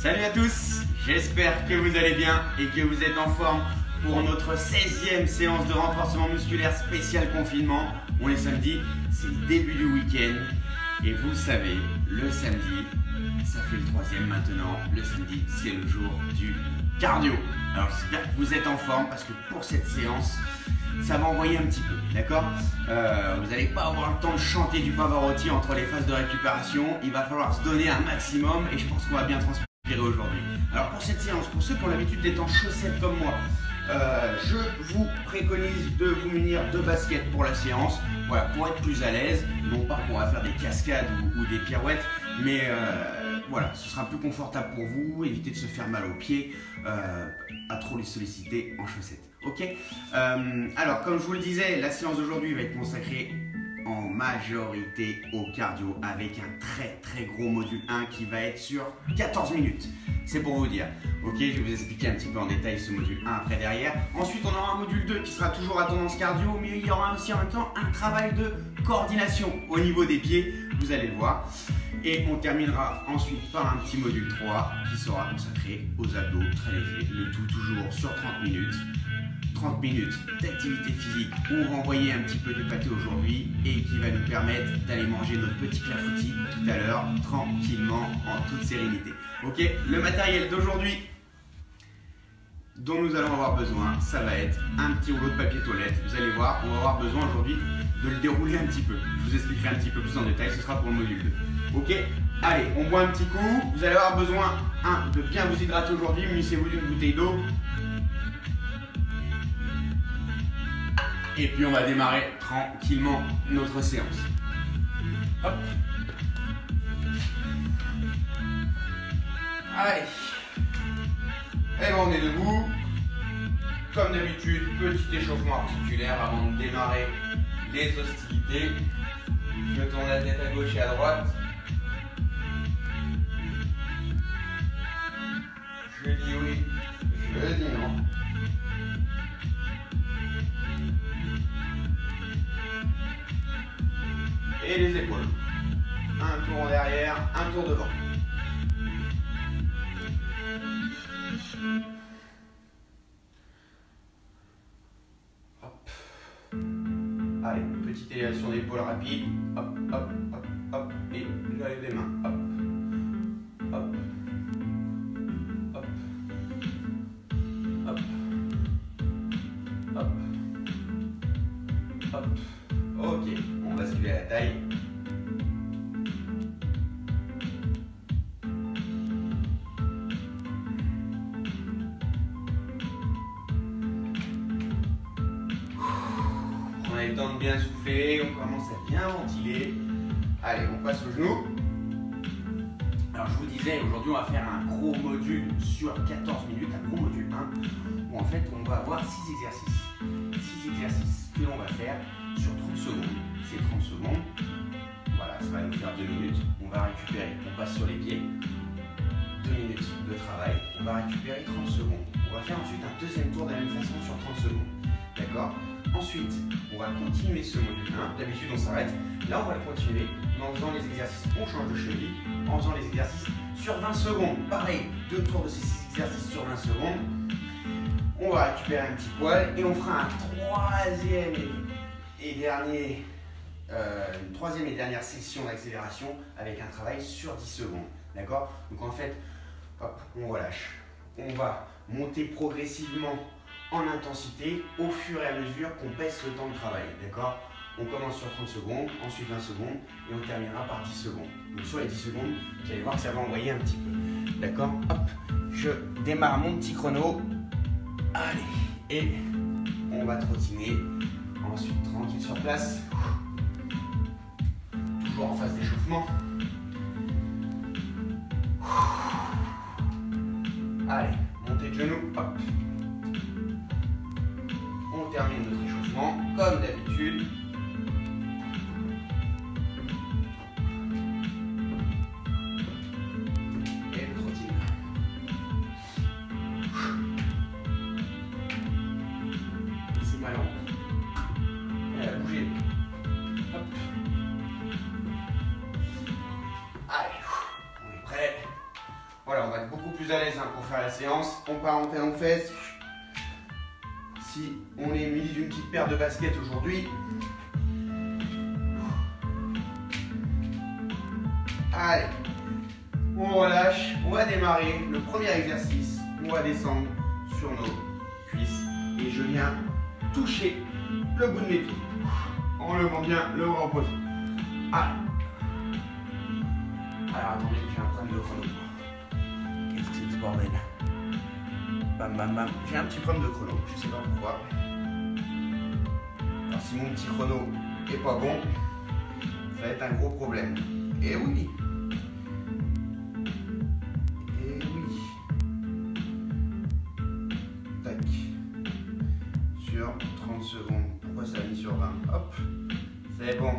Salut à tous, j'espère que vous allez bien et que vous êtes en forme pour notre 16e séance de renforcement musculaire spécial confinement. On est samedi, c'est le début du week-end et vous le savez, le samedi, ça fait le 3e maintenant. Le samedi, c'est le jour du cardio. Alors j'espère que vous êtes en forme parce que pour cette séance, ça va envoyer un petit peu, d'accord? Vous n'allez pas avoir le temps de chanter du Pavarotti entre les phases de récupération. Il va falloir se donner un maximum et je pense qu'on va bien transpirer aujourd'hui. Alors pour cette séance, pour ceux qui ont l'habitude d'être en chaussettes comme moi, je vous préconise de vous munir de baskets pour la séance, voilà, pour être plus à l'aise, non pas pour faire des cascades ou des pirouettes, mais voilà, ce sera plus confortable pour vous, évitez de se faire mal aux pieds, à trop les solliciter en chaussettes. Ok, alors comme je vous le disais, la séance d'aujourd'hui va être consacrée en majorité au cardio avec un très gros module 1 qui va être sur 14 minutes. C'est pour vous dire. Ok, je vais vous expliquer un petit peu en détail ce module 1 après derrière. Ensuite, on aura un module 2 qui sera toujours à tendance cardio, mais il y aura aussi en même temps un travail de coordination au niveau des pieds, vous allez le voir. Et on terminera ensuite par un petit module 3 qui sera consacré aux abdos très légers, le tout toujours sur 30 minutes. 30 minutes d'activité physique où on va envoyer un petit peu de pâté aujourd'hui et qui va nous permettre d'aller manger notre petit clafoutis tout à l'heure tranquillement en toute sérénité. Ok, le matériel d'aujourd'hui dont nous allons avoir besoin, ça va être un petit rouleau de papier toilette. Vous allez voir, on va avoir besoin aujourd'hui de le dérouler un petit peu. Je vous expliquerai un petit peu plus en détail, ce sera pour le module 2. Ok, allez, on boit un petit coup. Vous allez avoir besoin de bien vous hydrater aujourd'hui. Munissez-vous d'une bouteille d'eau. Et puis on va démarrer tranquillement notre séance. Hop. Allez. Et ben on est debout. Comme d'habitude, petit échauffement articulaire avant de démarrer les hostilités. Je tourne la tête à gauche et à droite. Je dis oui, je dis non. Et les épaules. Un tour en derrière, un tour devant. Hop. Allez, petite élévation d'épaule rapide. Hop, hop, hop, hop. Et je lève les mains. Hop. Hop. Hop. Hop. Hop. Hop. Ok, on va basculer à la taille. On a le temps de bien souffler, on commence à bien ventiler. Allez, on passe aux genoux. Alors je vous disais, aujourd'hui on va faire un gros module sur 14 minutes, un gros module 1, où en fait on va avoir 6 exercices. 6 exercices que l'on va faire sur 30 secondes. C'est 30 secondes. Voilà, ça va nous faire 2 minutes. On va récupérer, on passe sur les pieds. 2 minutes de travail. On va récupérer 30 secondes. On va faire ensuite un deuxième tour de la même façon sur 30 secondes. D'accord? Ensuite, on va continuer ce module 1. D'habitude, on s'arrête. Là, on va le continuer. Mais en faisant les exercices, on change de cheville. En faisant les exercices sur 20 secondes. Pareil, 2 tours de ces 6 exercices sur 20 secondes. On va récupérer un petit poil et on fera un troisième et dernière section d'accélération avec un travail sur 10 secondes. D'accord? Donc en fait, hop, on relâche. On va monter progressivement en intensité au fur et à mesure qu'on baisse le temps de travail. D'accord? On commence sur 30 secondes, ensuite 20 secondes et on terminera par 10 secondes. Donc sur les 10 secondes, vous allez voir que ça va envoyer un petit peu. D'accord? Hop, je démarre mon petit chrono. Allez, et on va trottiner. Ensuite, tranquille sur place. Toujours en phase d'échauffement. Allez, montée de genoux. Hop. On termine notre échauffement comme d'habitude. Et le trottine. C'est malin. Et à bouger. Hop. Allez, on est prêt. Voilà, on va être beaucoup plus à l'aise pour faire la séance. On part en talons-fesses. Si on est muni d'une petite paire de baskets aujourd'hui. Allez, on relâche, on va démarrer le premier exercice. On va descendre sur nos cuisses et je viens toucher le bout de mes pieds en levant bien le bras opposé. Allez. Alors attendez, j'ai un problème de chrono. Qu'est-ce que c'est que ce bordel? Bam bam bam, j'ai un petit problème de chrono, je sais pas pourquoi. Alors si mon petit chrono est pas bon, ça va être un gros problème. Et oui. Et oui. Tac. Sur 30 secondes. Pourquoi ça a mis sur 20? Hop. C'est bon.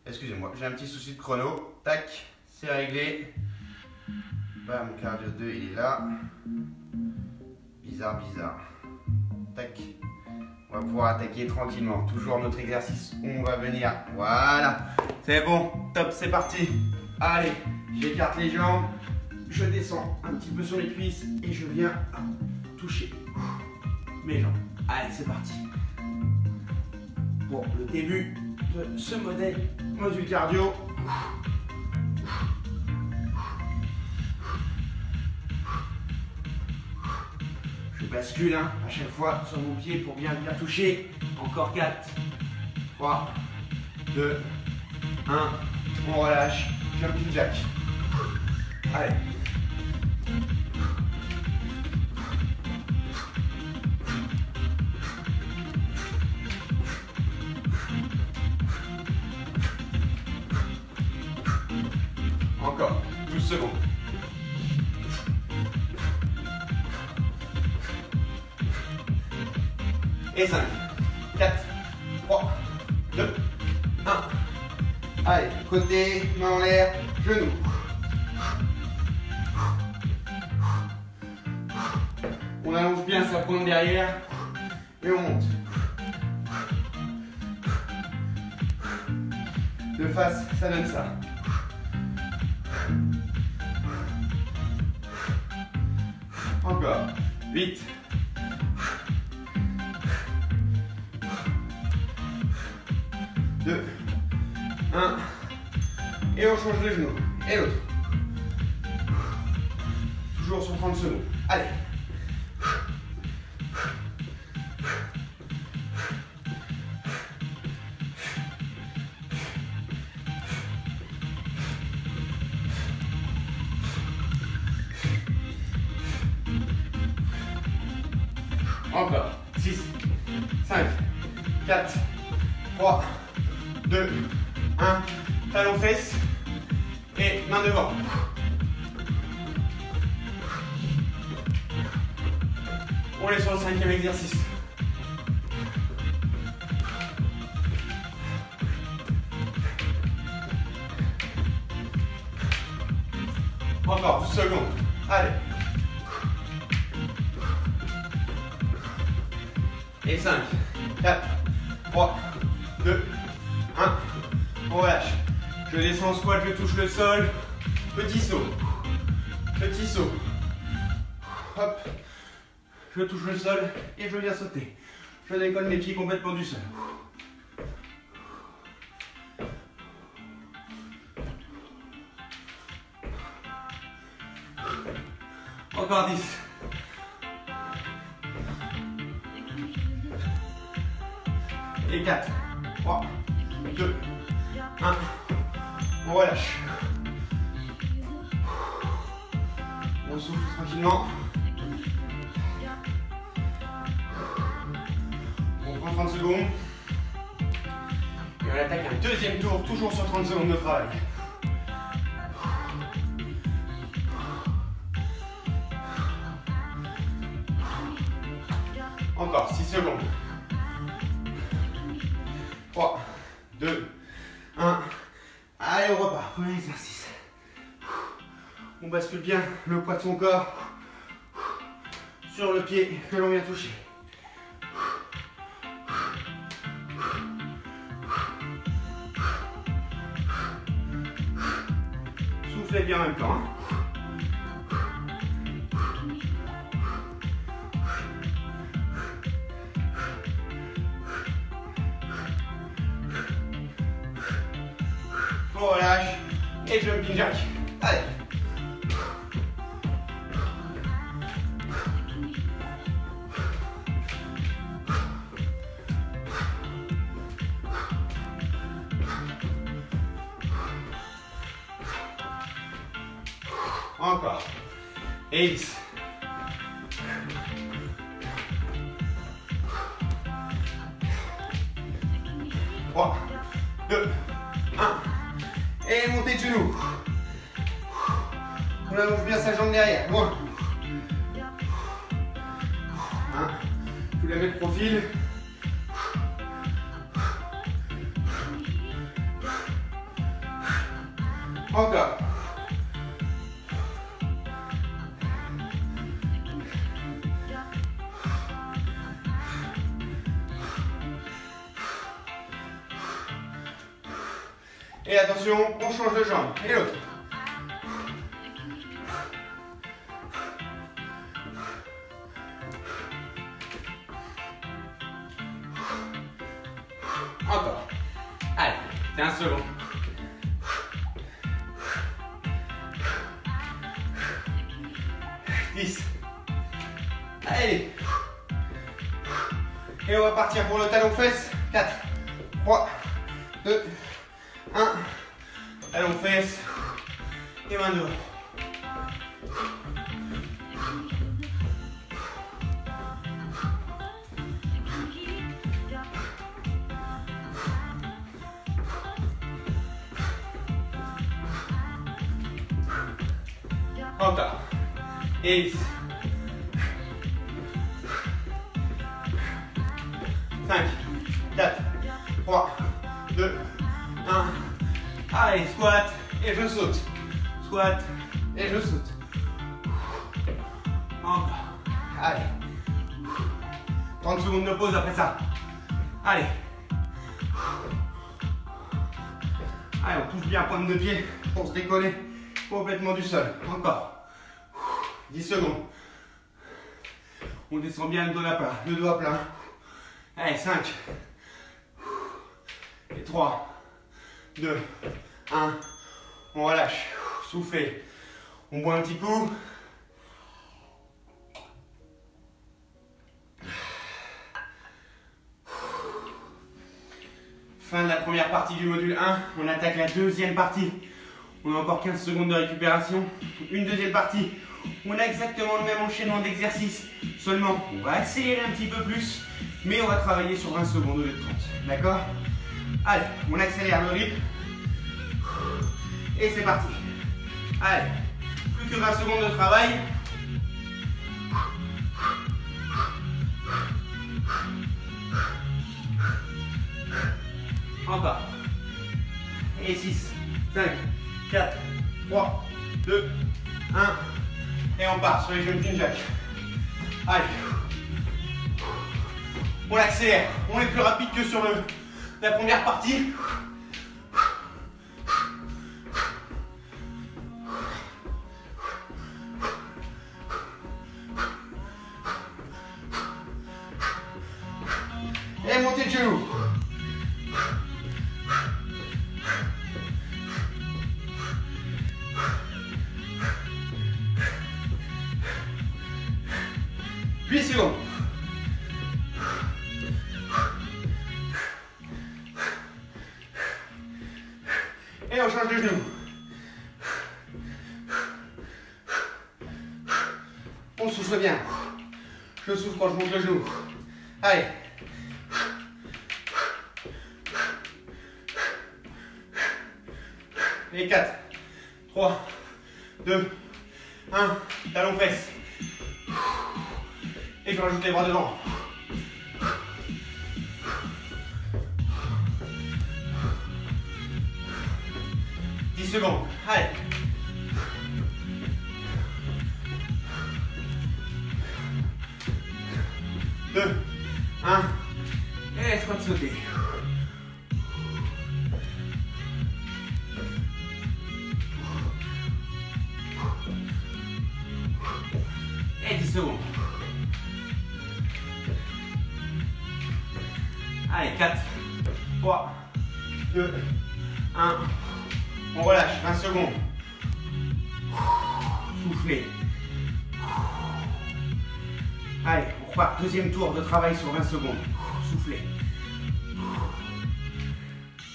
Excusez-moi, j'ai un petit souci de chrono. Tac, c'est réglé. Bam, cardio 2, il est là. Bizarre, bizarre. Tac. On va pouvoir attaquer tranquillement. Toujours notre exercice. On va venir. Voilà. C'est bon. Top, c'est parti. Allez, j'écarte les jambes. Je descends un petit peu sur les cuisses et je viens toucher mes jambes. Allez, c'est parti. Pour le début de ce module cardio. Je bascule à chaque fois sur mon pied pour bien toucher. Encore 4, 3, 2, 1. On relâche. Jumping jack. Allez. Encore 12 secondes. Et 5, 4, 3, 2, 1. Allez, côté, main en l'air, genou. On allonge bien sa pointe derrière et on monte. De face, ça donne ça. Encore. 8. 2. 1. Et on change de genou. Et l'autre. Toujours sur 30 secondes. Allez. Encore. 6, 5, 4, 3, 2, 1. Talons fesses et main devant. On est sur le 5e exercice. Encore 12 secondes. Allez. Et 5, 4, 3, 2, 1. On relâche. Je descends en squat, je touche le sol. Petit saut. Petit saut. Hop. Je touche le sol et je viens sauter. Je décolle mes pieds complètement du sol. Encore 10. Et 4, 3, 2, 1. On relâche. On souffle tranquillement. On prend 30 secondes. Et on attaque un deuxième tour, toujours sur 30 secondes de travail. Encore 6 secondes. 3, 2, 1. Allez, on repart. Premier exercice. On bascule bien le poids de son corps sur le pied que l'on vient toucher. faites bien en même temps. Hein. On relâche et jumping jack. Allez. Encore. Et 10. Trois, 2, 1. Et montez de genoux. On allonge bien sa jambe derrière. Loin. 1. Tu la mets de profil. Encore. Et attention, on change de jambe. Et l'autre. Encore. Allez, 15 secondes. Allez. Et on va partir pour le talon-fesse. 4, 3, 2, 1. Talon-fesse. Et main dehors. Encore. Et 10. 5, 4, 3, 2, 1. Allez, squat et je saute. Squat et je saute. Encore. Allez. 30 secondes de pause après ça. Allez. Allez, on touche bien la pointe de pied pour se décoller complètement du sol. Encore. 10 secondes. On descend bien le dos à plat. Allez, 5. Et 3, 2, 1. On relâche. Soufflez. On boit un petit coup. Fin de la première partie du module 1. On attaque la deuxième partie. On a encore 15 secondes de récupération. Une deuxième partie. On a exactement le même enchaînement d'exercices. Seulement, on va accélérer un petit peu plus. Mais on va travailler sur 20 secondes au lieu de 30. D'accord? Allez, on accélère le rythme. Et c'est parti. Allez, plus que 20 secondes de travail. Encore. Et 6, 5, 4, 3, 2, 1. Et on part sur les jumping jacks. Allez. On accélère. On est plus rapide que sur la première partie. Et montez de genoux. Secondes. Et on change de genou. On souffle bien. Je souffle quand je monte le genou. Allez. Et 4, 3, 2, 1. Talon fesse. Et je rajoute les bras devant. Secondes. Allez. 2, 1. Et squat sauté. 3, 2, 1. On relâche, 20 secondes. Soufflez. Allez, on repart. Deuxième tour de travail sur 20 secondes. Soufflez.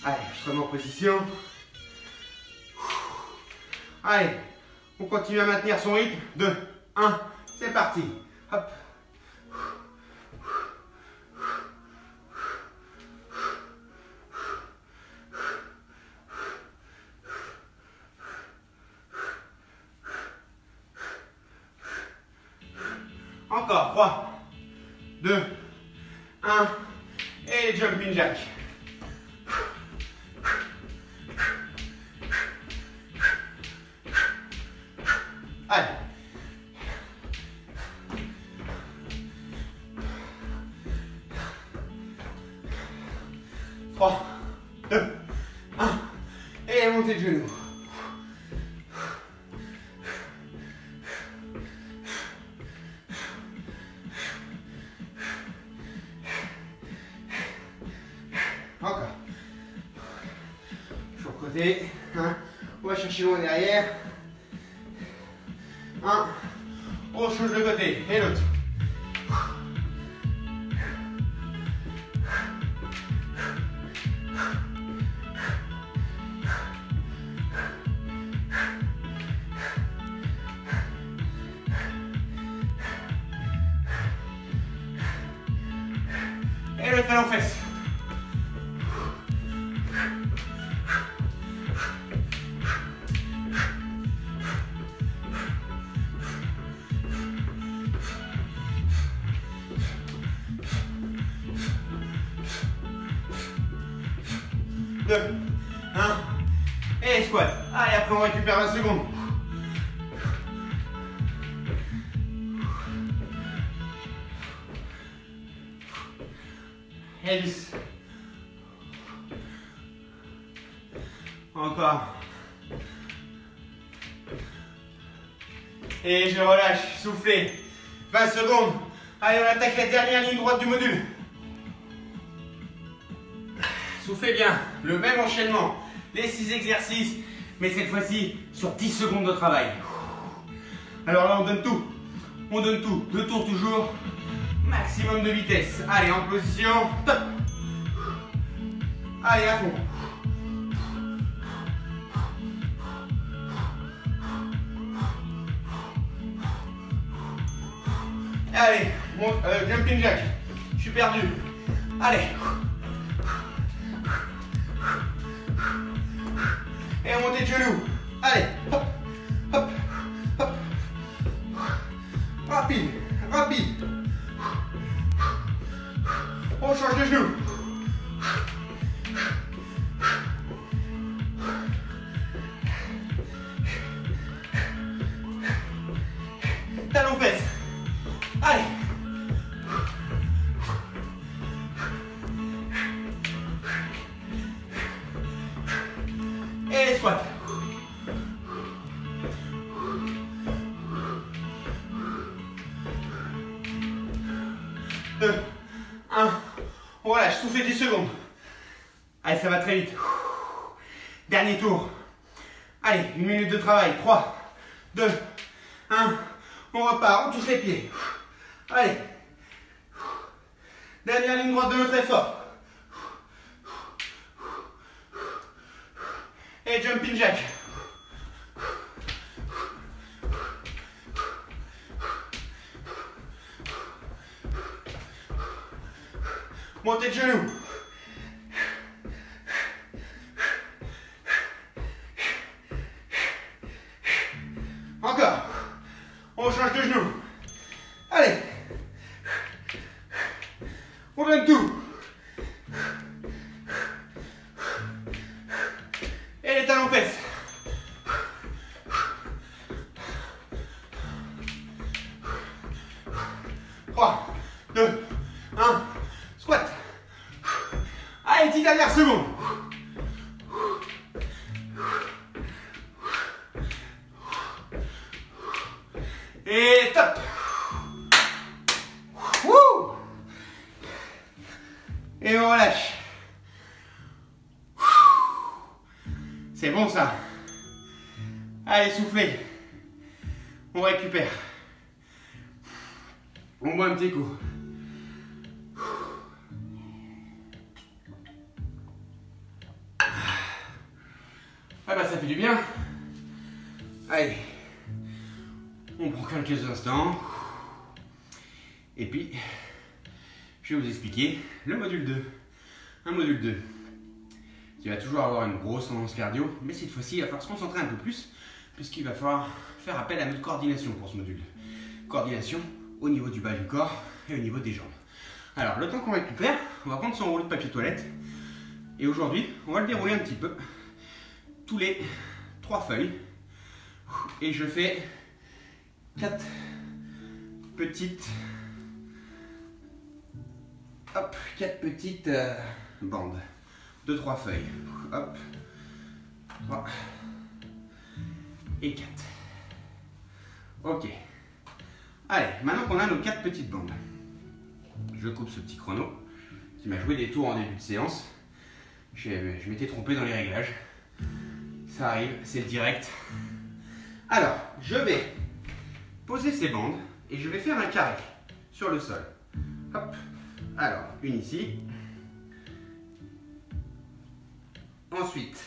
Allez, je remets en position. Allez, on continue à maintenir son rythme. 2, 1, c'est parti. Hop. Encore, 3, 2, 1, et jumping jack. Allez. 3, 2, 1, et montez de genoux. Encore. Toujours côté. Hein. On va chercher loin derrière. 1. On change de côté. Et l'autre. Et l'autre talon fesse. Deux, 1, et squat. Allez, après on récupère 20 secondes. Et 10. Encore. Et je relâche, soufflez. 20 secondes. Allez, on attaque la dernière ligne droite du module. Soufflez bien, le même enchaînement, les 6 exercices, mais cette fois-ci sur 10 secondes de travail. Alors là, on donne tout. On donne tout. 2 tours toujours. Maximum de vitesse. Allez, en position. Top. Allez, à fond. Allez, jumping jack. Je suis perdu. Allez. Et montez de genoux. Allez, hop, hop, hop. Rapide, rapide. On change de genoux. Talon fesse. Allez. Et les squats. Deux, 1. On relâche, soufflez 10 secondes. Allez, ça va très vite. Dernier tour. Allez, 1 minute de travail. 3, 2, 1. On repart, on touche les pieds. Allez. Dernière ligne droite de notre effort. Et jumping jack. Montez de genoux. Encore. On change de genoux. Allez. On donne tout. Et les talons fesses. Trois, 2, 1. Squat. Allez, 10 dernières secondes. Et top. Wouh. Et on relâche. C'est bon ça. Allez, soufflez. On récupère. On boit un petit coup. Ah bah ça fait du bien. Allez. On prend quelques instants. Et puis, je vais vous expliquer le module 2. Un module 2 qui va toujours avoir une grosse tendance cardio, mais cette fois-ci, il va falloir se concentrer un peu plus, puisqu'il va falloir faire appel à notre coordination pour ce module. Coordination au niveau du bas du corps et au niveau des jambes. Alors, le temps qu'on récupère, on va prendre son rouleau de papier toilette. Et aujourd'hui, on va le dérouler un petit peu. Tous les 3 feuilles. Et je fais 4 petites... Hop, 4 petites bandes de 3 feuilles. Hop, 3 et 4. Ok. Allez, maintenant qu'on a nos 4 petites bandes, je coupe ce petit chrono qui m'a joué des tours en début de séance. Je m'étais trompé dans les réglages. Ça arrive, c'est direct. Alors, je vais poser ces bandes et je vais faire un carré sur le sol. Hop. Alors, une ici. Ensuite,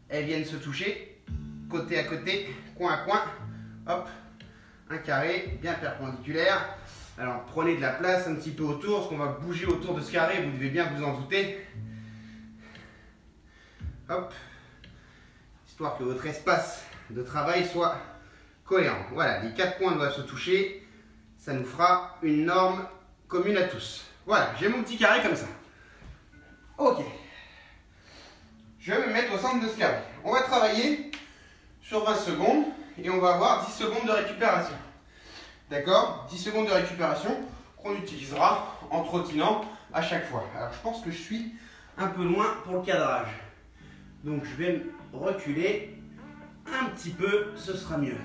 elles viennent se toucher, côté à côté, coin à coin. Hop, un carré bien perpendiculaire. Alors, prenez de la place un petit peu autour, parce qu'on va bouger autour de ce carré, vous devez bien vous en douter. Hop, histoire que votre espace de travail soit cohérent. Voilà, les 4 coins doivent se toucher. Ça nous fera une norme commune à tous. Voilà, j'ai mon petit carré comme ça. Ok. Je vais me mettre au centre de ce carré. On va travailler sur 20 secondes et on va avoir 10 secondes de récupération. D'accord? 10 secondes de récupération qu'on utilisera en trottinant à chaque fois. Alors, je pense que je suis un peu loin pour le cadrage. Donc, je vais me reculer un petit peu, ce sera mieux.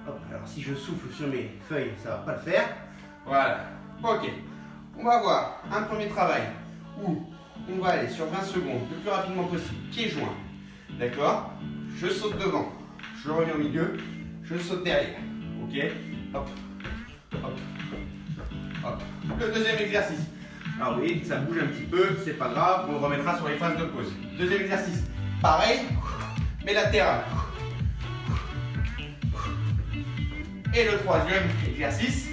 Hop, alors si je souffle sur mes feuilles, ça ne va pas le faire. Voilà. Ok. On va avoir un premier travail où on va aller sur 20 secondes le plus rapidement possible, pieds joints. D'accord? Je saute devant, je reviens au milieu, je saute derrière. Ok? Hop, hop, hop. Le deuxième exercice. Alors oui, ça bouge un petit peu, c'est pas grave, on le remettra sur les phases de pause. Deuxième exercice, pareil, mais latéral. Et le troisième exercice,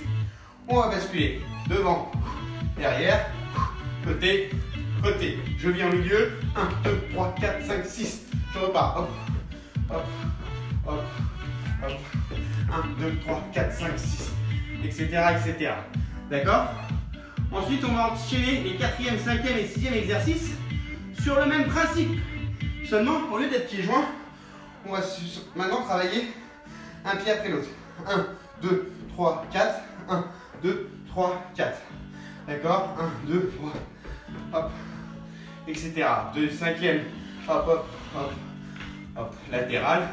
on va basculer devant, derrière, côté, côté. Je viens au milieu, 1, 2, 3, 4, 5, 6. Je repars, hop, hop, hop, hop. 1, 2, 3, 4, 5, 6, etc. etc. D'accord? Ensuite, on va enchaîner les 4e, 5e et 6e exercices sur le même principe. Seulement, au lieu d'être pieds joints, on va maintenant travailler un pied après l'autre. 1, 2, 3, 4. 1, 2, 3, 4. D'accord? 1, 2, 3. Hop. Etc. 2, 5e. Hop, hop, hop. Hop. Latéral.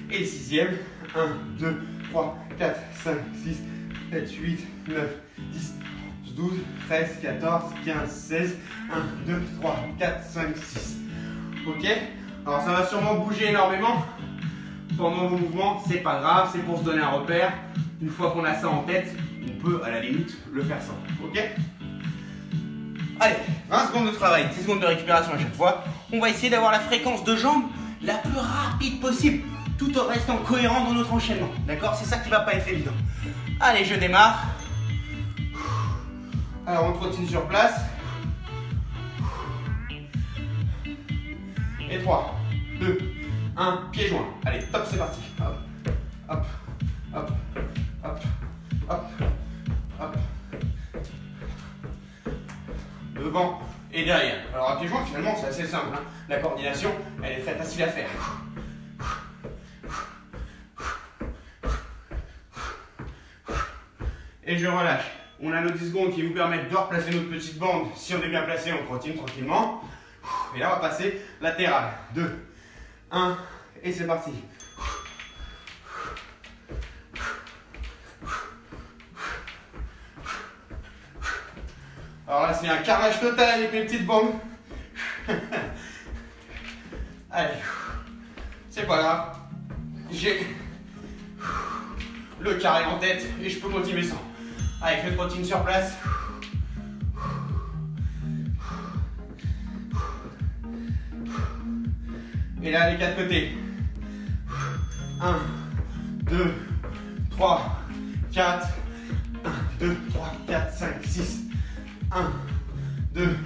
Et 6e. 1, 2, 3, 4, 5, 6, 7, 8, 9, 10, 12, 13, 14, 15, 16. 1, 2, 3, 4, 5, 6. Ok? Alors ça va sûrement bouger énormément pendant vos mouvements, c'est pas grave, c'est pour se donner un repère. Une fois qu'on a ça en tête, on peut à la limite le faire sans. Ok? Allez, 20 secondes de travail, 10 secondes de récupération à chaque fois. On va essayer d'avoir la fréquence de jambes la plus rapide possible, tout en restant cohérent dans notre enchaînement. D'accord? C'est ça qui va pas être évident. Allez, je démarre. Alors on trottine sur place. Et 3, 2, 1, pieds joints. Allez, top, c'est parti. Hop, hop, hop, hop, hop, hop. Devant et derrière. Alors à pieds joints, finalement, c'est assez simple. Hein. La coordination, elle est très facile à faire. Et je relâche. On a nos 10 secondes qui nous permettent de replacer notre petite bande. Si on est bien placé, on trottine tranquillement. Et là, on va passer latéral. 2, 1, et c'est parti. Alors là, c'est un carnage total avec mes petites bandes. Allez, c'est pas grave. J'ai le carré en tête et je peux continuer sans. Allez, je trottine sur place. Et là, les 4 côtés. 1, 2, 3, 4. 1, 2, 3, 4, 5, 6. 1, 2,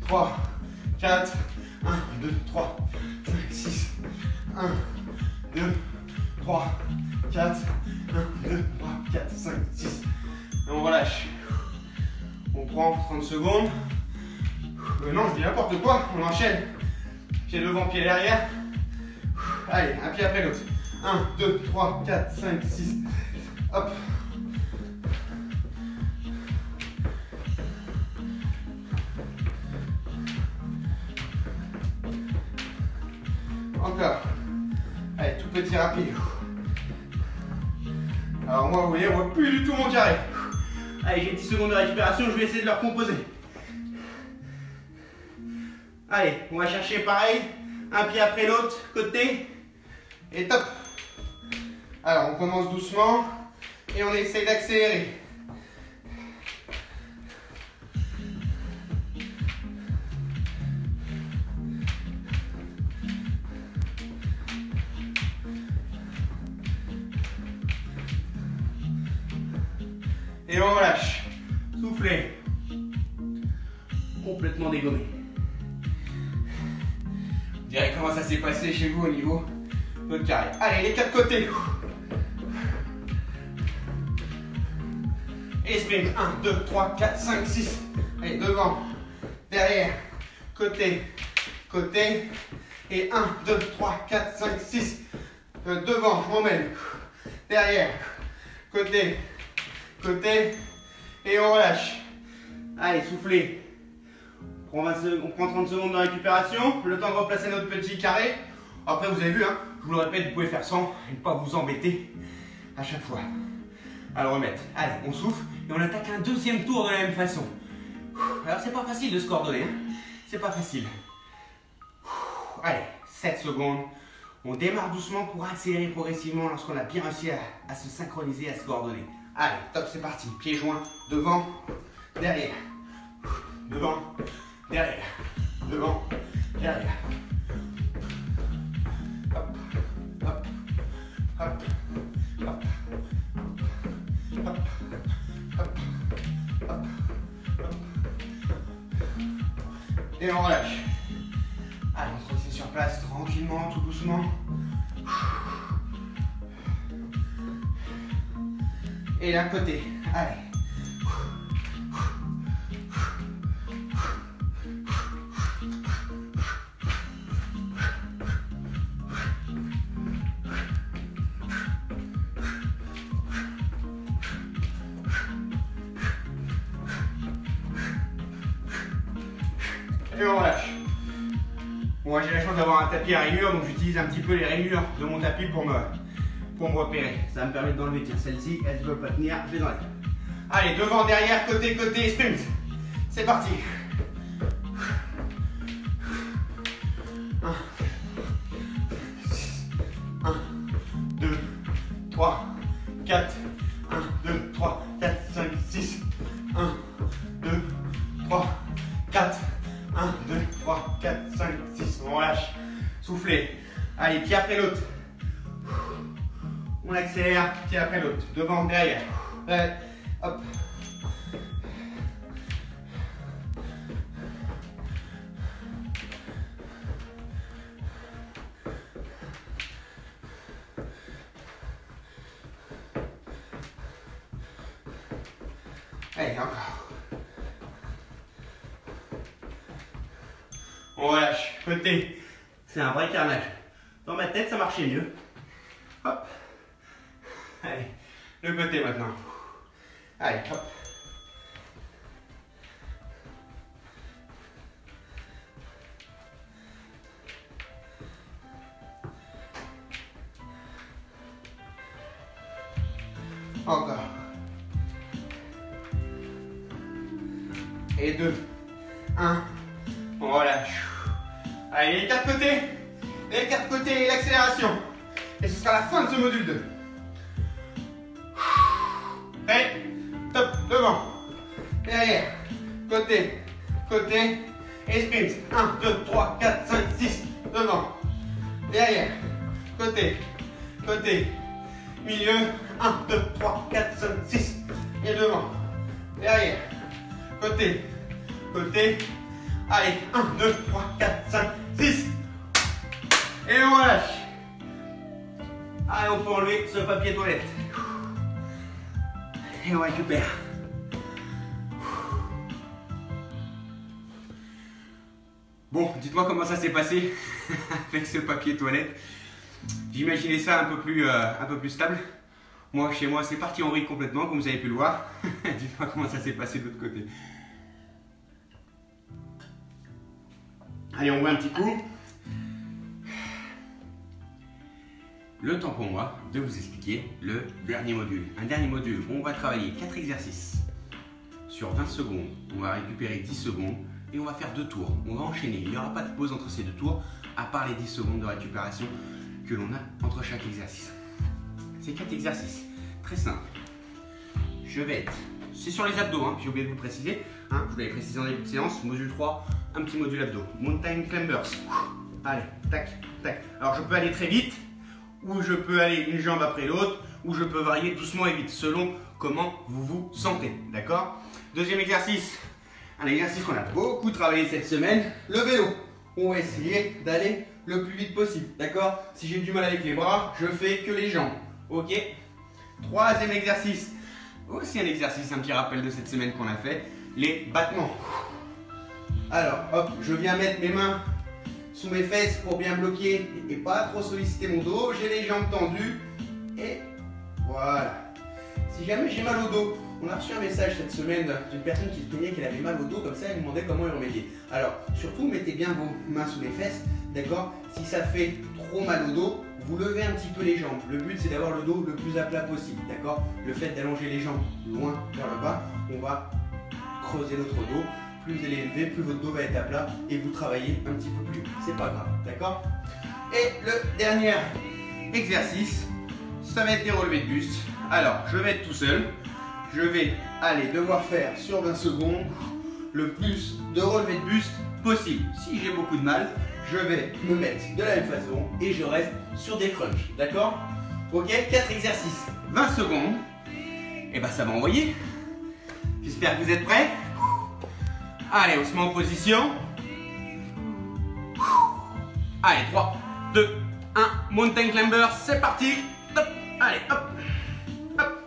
3, 4. 1, 2, 3, 5, 6. 1, 2, 3, 4. 1, 2, 3, 4, 5, 6. Et on relâche. On prend 30 secondes. Non, je dis n'importe quoi. On enchaîne. Pied devant, pied derrière. Allez, un pied après l'autre. 1, 2, 3, 4, 5, 6. Hop. Encore. Allez, tout petit rapide. Alors moi, vous voyez, on voit plus du tout mon carré. Allez, j'ai 10 secondes de récupération, je vais essayer de le recomposer. Allez, on va chercher pareil, un pied après l'autre, côté, et top. Alors, on commence doucement, et on essaye d'accélérer. Et on relâche. Soufflez. Complètement dégommé. Vous direz comment ça s'est passé chez vous au niveau de votre carré. Allez, les 4 côtés. Et sprint. 1, 2, 3, 4, 5, 6. Allez, devant, derrière, côté, côté. Et 1, 2, 3, 4, 5, 6. Devant, je m'emmène. Derrière, côté, côté. Et on relâche. Allez, soufflez. On prend 30 secondes de récupération. Le temps de replacer notre petit carré. Après, vous avez vu, hein, je vous le répète, vous pouvez faire sans et ne pas vous embêter à chaque fois. À le remettre. Allez, on souffle et on attaque un deuxième tour de la même façon. Alors, c'est pas facile de se coordonner. Hein. C'est pas facile. Allez, 7 secondes. On démarre doucement pour accélérer progressivement lorsqu'on a bien réussi à se synchroniser, à se coordonner. Allez, top, c'est parti. Pieds joints, devant, derrière. Devant, derrière. Devant, derrière. Hop, hop, hop, hop, hop, hop, hop, hop. Et on relâche. Allez, on se retient sur place tranquillement, tout doucement. Et d'un côté, allez. Et on relâche. Bon, moi j'ai la chance d'avoir un tapis à rayures, donc j'utilise un petit peu les rayures de mon tapis pour me repérer. Ça va me permettre d'enlever. Tiens, celle-ci, elle ne veut pas tenir, je les enlève. Allez, devant, derrière, côté, côté, sprint. C'est parti. 1, 2, 3, 4. 1, 2, 3, 4, 5, 6. 1, 2, 3, 4. 1, 2, 3, 4, 5, 6. On relâche. Soufflez. Allez, pied après l'autre. On accélère, pied après l'autre. Devant, derrière. Ouais. Hop. Allez, encore. On relâche. Côté. C'est un vrai carnage. Dans ma tête, ça marchait mieux. Hop. Allez. Le côté maintenant. Allez, hop. Encore. Et 2. 1. On relâche. Allez, les 4 côtés. les 4 côtés et l'accélération. Et ce sera la fin de ce module 2. Et top, devant, derrière, côté, côté, et sprint. 1, 2, 3, 4, 5, 6, devant, derrière, côté, côté, milieu. 1, 2, 3, 4, 5, 6, et devant, derrière, côté, côté. Allez, 1, 2, 3, 4, 5, 6. Et on relâche. Allez, on peut enlever ce papier toilette. Et on récupère. Bon, dites-moi comment ça s'est passé avec ce papier toilette. J'imaginais ça un peu plus stable. Moi, chez moi, c'est parti en vrille complètement, comme vous avez pu le voir. Dites-moi comment ça s'est passé de l'autre côté. Allez, on voit un petit coup. Le temps pour moi de vous expliquer le dernier module. Un dernier module où on va travailler 4 exercices sur 20 secondes. On va récupérer 10 secondes et on va faire 2 tours. On va enchaîner. Il n'y aura pas de pause entre ces 2 tours, à part les 10 secondes de récupération que l'on a entre chaque exercice. C'est 4 exercices. Très simple. Je vais être... C'est sur les abdos, hein, j'ai oublié de vous le préciser. Hein, je vous l'avais précisé en début de séance. Module 3, un petit module abdos. Mountain climbers. Allez, tac, tac. Alors je peux aller très vite, ou je peux aller une jambe après l'autre, ou je peux varier doucement et vite, selon comment vous vous sentez. D'accord? Deuxième exercice. Un exercice qu'on a beaucoup travaillé cette semaine, le vélo. On va essayer d'aller le plus vite possible. D'accord? Si j'ai du mal avec les bras, je fais que les jambes. Ok? Troisième exercice. Aussi un exercice, un petit rappel de cette semaine qu'on a fait, les battements. Alors, hop, je viens mettre mes mains sous mes fesses pour bien bloquer et pas trop solliciter mon dos. J'ai les jambes tendues et voilà. Si jamais j'ai mal au dos, on a reçu un message cette semaine d'une personne qui se plaignait qu'elle avait mal au dos, comme ça elle me demandait comment elle remédiait. Alors, surtout mettez bien vos mains sous les fesses, d'accord? Si ça fait trop mal au dos, vous levez un petit peu les jambes. Le but c'est d'avoir le dos le plus à plat possible, d'accord? Le fait d'allonger les jambes loin vers le bas, on va creuser notre dos. Plus vous allez élever, plus votre dos va être à plat et vous travaillez un petit peu plus. C'est pas grave, d'accord? Et le dernier exercice, ça va être des relevés de buste. Alors, je vais être tout seul. Je vais aller devoir faire sur 20 secondes le plus de relevés de buste possible. Si j'ai beaucoup de mal, je vais me mettre de la même façon et je reste sur des crunchs, d'accord? Ok, 4 exercices, 20 secondes. Et ben ça va envoyer. J'espère que vous êtes prêts. Allez, on se met en position. Allez, 3, 2, 1, mountain climber, c'est parti. Hop, allez, hop, hop.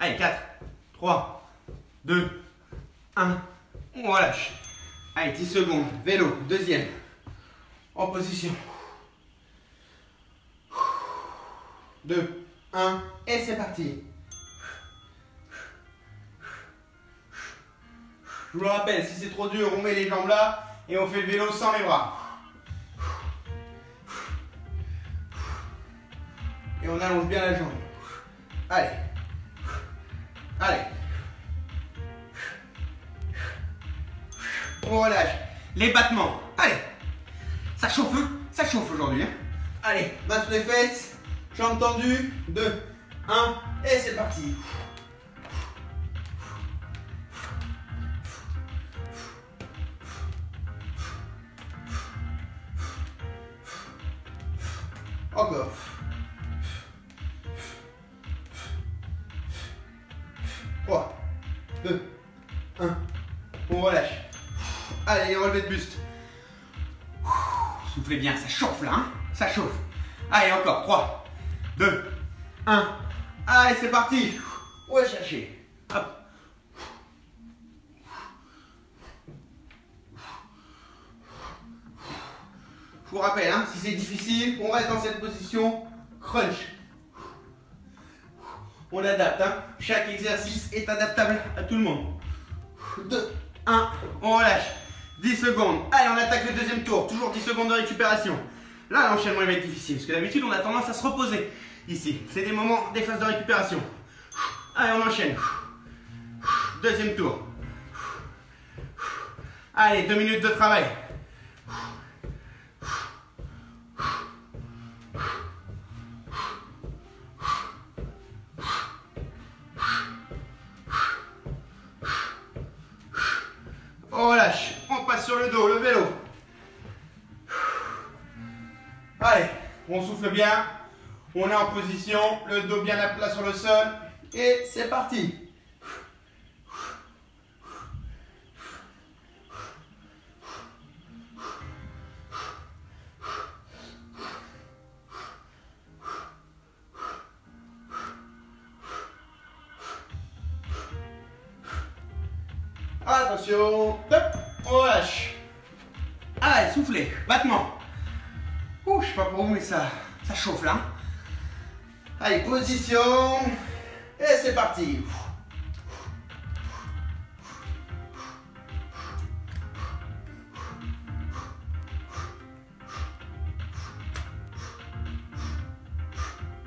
Allez, 4, 3, 2, 1, on relâche. Allez, 10 secondes, vélo, deuxième, en position. 2, 1, et c'est parti. Je vous le rappelle, si c'est trop dur, on met les jambes là et on fait le vélo sans les bras. Et on allonge bien la jambe. Allez. Allez. On relâche. Les battements. Allez. Ça chauffe, hein? Ça chauffe aujourd'hui. Hein? Allez, main sous les fesses. Jambes tendues. 2, 1, et c'est parti. Encore. 3, 2, 1, on relâche. Allez, relevé de buste. Soufflez bien, ça chauffe là, hein? Ça chauffe. Allez, encore, 3, 2, 1. Allez, c'est parti. On va chercher. Hop. Je vous rappelle, hein, si c'est difficile, on reste dans cette position crunch. On adapte, hein. Chaque exercice est adaptable à tout le monde. 2, 1, on relâche. 10 secondes. Allez, on attaque le deuxième tour. Toujours 10 secondes de récupération. Là, l'enchaînement va être difficile, parce que d'habitude, on a tendance à se reposer ici. C'est des moments, des phases de récupération. Allez, on enchaîne. Deuxième tour. Allez, 2 minutes de travail. On relâche, on passe sur le dos, le vélo. Allez, on souffle bien, on est en position, le dos bien à plat sur le sol, et c'est parti. Attention, hop, on relâche. Allez, soufflez, battement. Ouh, je sais pas pour vous, mais ça chauffe là. Allez, position. Et c'est parti.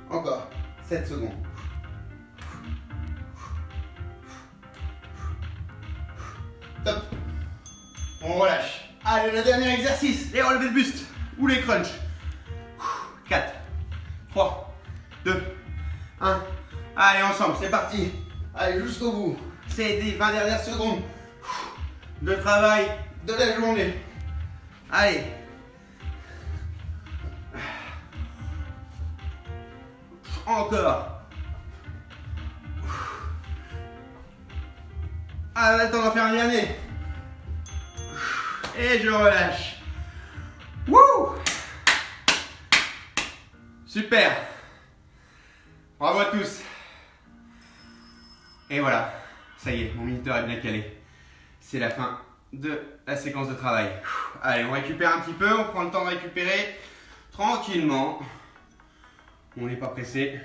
Encore, 7 secondes. Top. On relâche. Allez, le dernier exercice, les relevés de buste ou les crunchs. 4, 3, 2, 1. Allez, ensemble, c'est parti. Allez, jusqu'au bout. C'est les 20 dernières secondes de travail de la journée. Allez. Encore. Ah, on a le temps d'en faire un dernier. Et je relâche. Wouh! Super. Bravo à tous. Et voilà. Ça y est, mon minuteur est bien calé. C'est la fin de la séquence de travail. Allez, on récupère un petit peu. On prend le temps de récupérer tranquillement. On n'est pas pressé.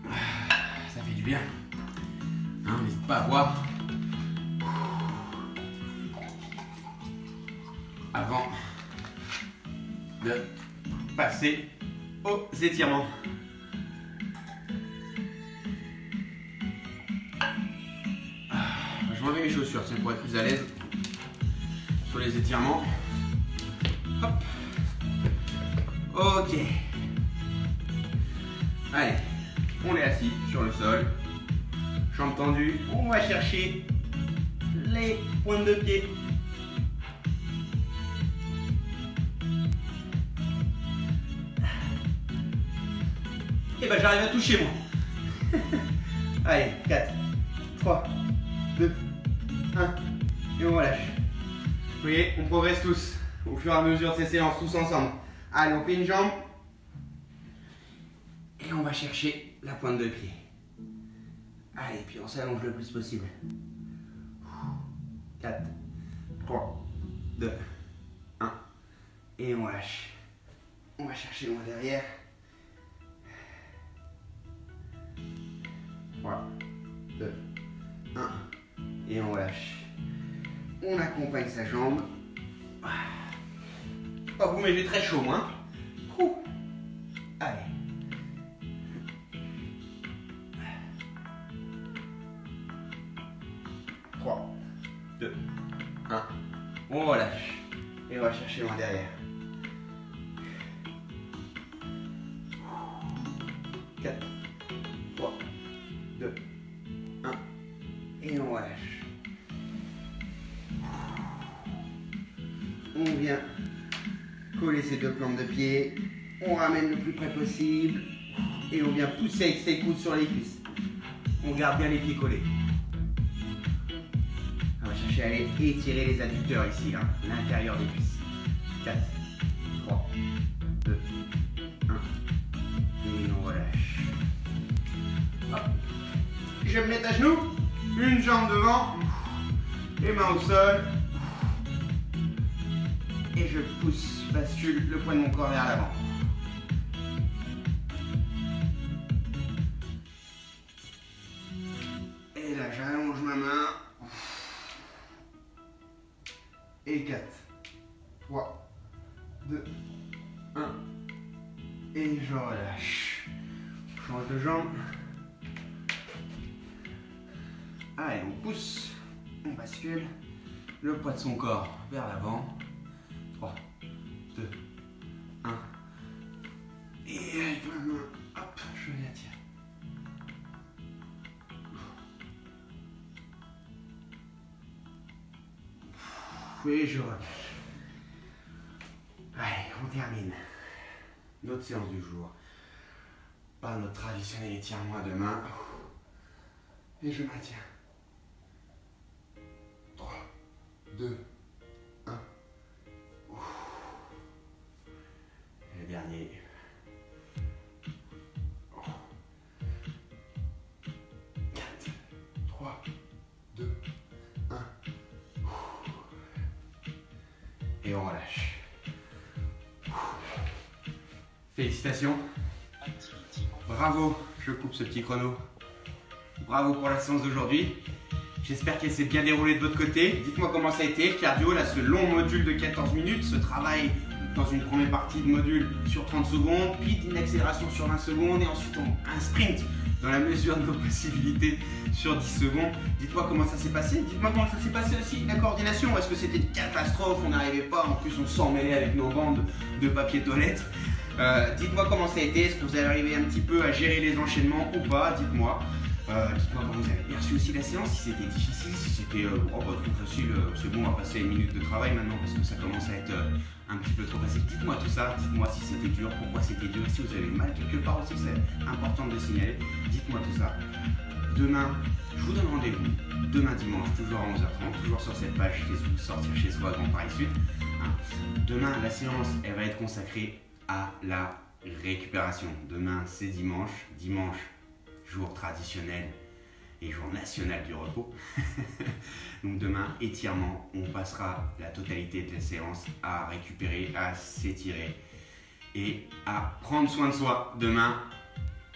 Ça fait du bien. Hein, n'hésite pas à boire avant de passer aux étirements. Je m'enlève mes chaussures pour être plus à l'aise sur les étirements. Hop. Ok. Allez, on est assis sur le sol. Jambes tendues, on va chercher les pointes de pied. Et ben j'arrive à toucher moi. Allez, 4, 3, 2, 1, et on relâche. Vous voyez, on progresse tous au fur et à mesure de ces séances, tous ensemble. Allez, on fait une jambe. Et on va chercher la pointe de pied. Allez, puis on s'allonge le plus possible. 4, 3, 2, 1. Et on lâche. On va chercher loin derrière. 3, 2, 1. Et on lâche. On accompagne sa jambe. Pas vous, mais j'ai très chaud, moi. Allez. 3, 2, 1. On relâche. Et on va chercher loin derrière. 4, 3, 2, 1. Et on relâche. On vient coller ses deux plantes de pied. On ramène le plus près possible. Et on vient pousser avec ses coudes sur les cuisses. On garde bien les pieds collés. On va chercher à aller étirer les adducteurs ici, là, l'intérieur des cuisses. 4, 3, 2, 1. Et on relâche. Hop. Je me mets à genoux. Une jambe devant. Les mains au sol. Et je pousse, bascule le poids de mon corps vers l'avant. Et là, j'allonge ma main. Et 4, 3, 2, 1. Et je relâche. Change de jambe. Allez, on pousse. On bascule. Le poids de son corps vers l'avant. 3, 2, 1. Et avec ma main, hop, je l'attire. Et je relâche. Allez, on termine notre séance du jour par notre traditionnel étirement à deux mains. Et je maintiens. 3, 2, 1. Et le dernier. 4, 3, 2, 1. Et on relâche. Félicitations. Bravo, je coupe ce petit chrono. Bravo pour la séance d'aujourd'hui. J'espère qu'elle s'est bien déroulée de votre côté. Dites-moi comment ça a été. Cardio, là, ce long module de 14 minutes, ce travail dans une première partie de module sur 30 secondes, puis une accélération sur 20 secondes, et ensuite un sprint dans la mesure de nos possibilités sur 10 secondes. Dites-moi comment ça s'est passé. Dites-moi comment ça s'est passé aussi, la coordination. Est-ce que c'était une catastrophe? On n'arrivait pas, en plus on s'en mêlait avec nos bandes de papier toilette. Dites-moi comment ça a été. Est-ce que vous avez arrivé un petit peu à gérer les enchaînements ou pas? Dites-moi. Dites-moi comment vous avez perçu aussi la séance, si c'était difficile, si c'était trop facile, c'est bon, on va passer à une minute de travail maintenant parce que ça commence à être un petit peu trop facile. Dites-moi tout ça, dites-moi si c'était dur, pourquoi c'était dur, si vous avez mal quelque part aussi, c'est important de le signaler. Dites-moi tout ça. Demain, je vous donne rendez-vous, demain dimanche, toujours à 11h30, toujours sur cette page Facebook Sortir chez soi, Grand Paris Sud. Demain, la séance, elle va être consacrée à la récupération. Demain, c'est dimanche. Dimanche, jour traditionnel et jour national du repos. Donc demain, étirement, on passera la totalité de la séance à récupérer, à s'étirer et à prendre soin de soi. Demain,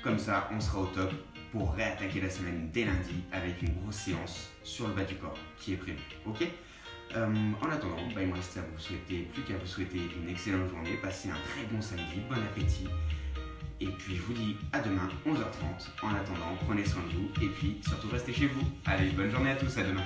comme ça, on sera au top pour réattaquer la semaine dès lundi avec une grosse séance sur le bas du corps qui est prévue. Ok? En attendant, il me reste plus qu'à vous souhaiter une excellente journée, passez un très bon samedi, bon appétit. Et puis je vous dis à demain 11h30. En attendant, prenez soin de vous et puis surtout restez chez vous. Allez, bonne journée à tous, à demain.